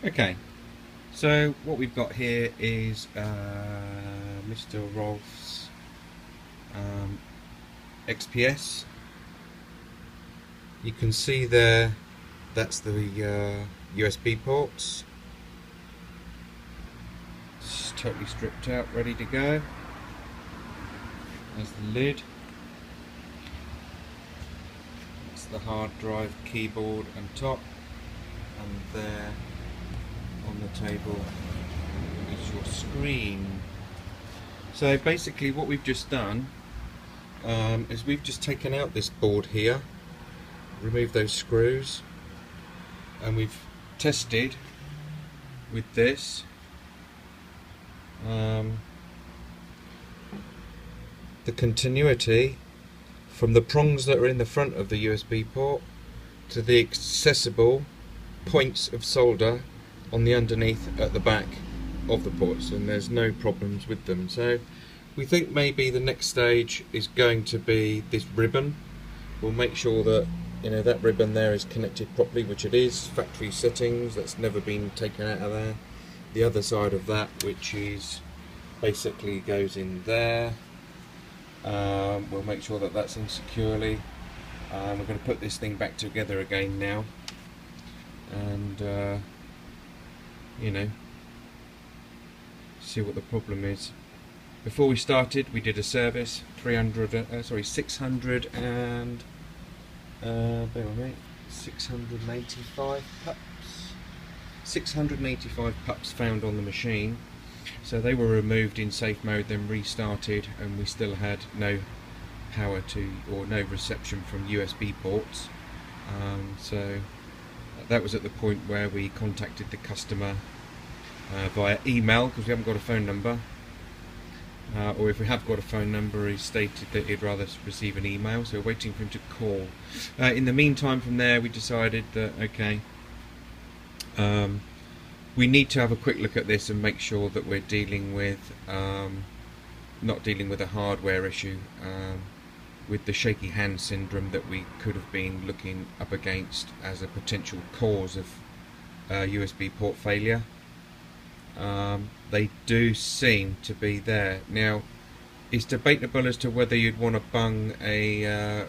Okay, so what we've got here is Mr. Rolf's XPS. You can see there, that's the USB ports. It's totally stripped out, ready to go. There's the lid. That's the hard drive, keyboard and top. And there on the table is your screen. So basically what we've just done is we've just taken out this board here, removed those screws, and we've tested with this the continuity from the prongs that are in the front of the USB port to the accessible points of solder on the underneath at the back of the ports, and there's no problems with them. So we think maybe the next stage is going to be this ribbon. We'll make sure that that ribbon there is connected properly, which it is, factory settings, that's never been taken out of there. The other side of that, which is basically goes in there, we'll make sure that that's in securely. We're going to put this thing back together again now, and see what the problem is. Before we started, we did a service, 600 and bear with me, 685 pups. 685 pups found on the machine. So they were removed in safe mode, then restarted, and we still had no power to, or no reception from USB ports. So that was at the point where we contacted the customer via email, because we haven't got a phone number, or if we have got a phone number, he stated that he'd rather receive an email, so we're waiting for him to call. In the meantime, from there we decided that okay, we need to have a quick look at this and make sure that we're dealing with not dealing with a hardware issue, with the shaky hand syndrome that we could have been looking up against as a potential cause of USB port failure. They do seem to be there. Now, it's debatable as to whether you'd want to bung a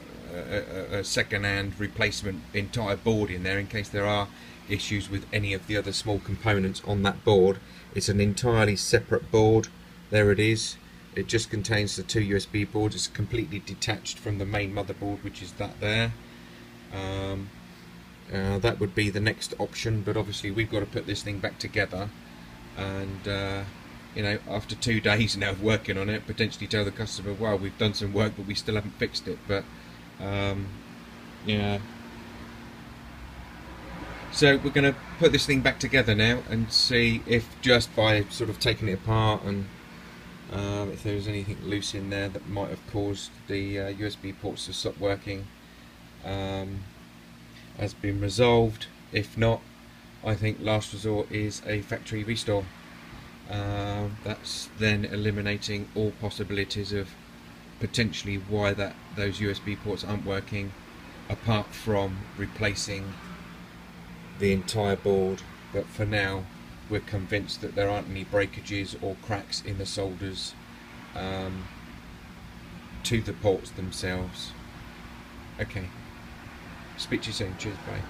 second-hand replacement entire board in there in case there are issues with any of the other small components on that board. It's an entirely separate board. There it is. It just contains the two USB boards. It's completely detached from the main motherboard, which is that there. That would be the next option, but obviously we've got to put this thing back together, and after 2 days now of working on it, potentially tell the customer, well, we've done some work but we still haven't fixed it. But yeah, so we're going to put this thing back together now and see if, just by sort of taking it apart, and if there's anything loose in there that might have caused the USB ports to stop working, has been resolved. If not, I think last resort is a factory restore. That's then eliminating all possibilities of potentially why those USB ports aren't working, apart from replacing the entire board. But for now, we're convinced that there aren't any breakages or cracks in the solders to the ports themselves. Okay, speak to you soon. Cheers, bye.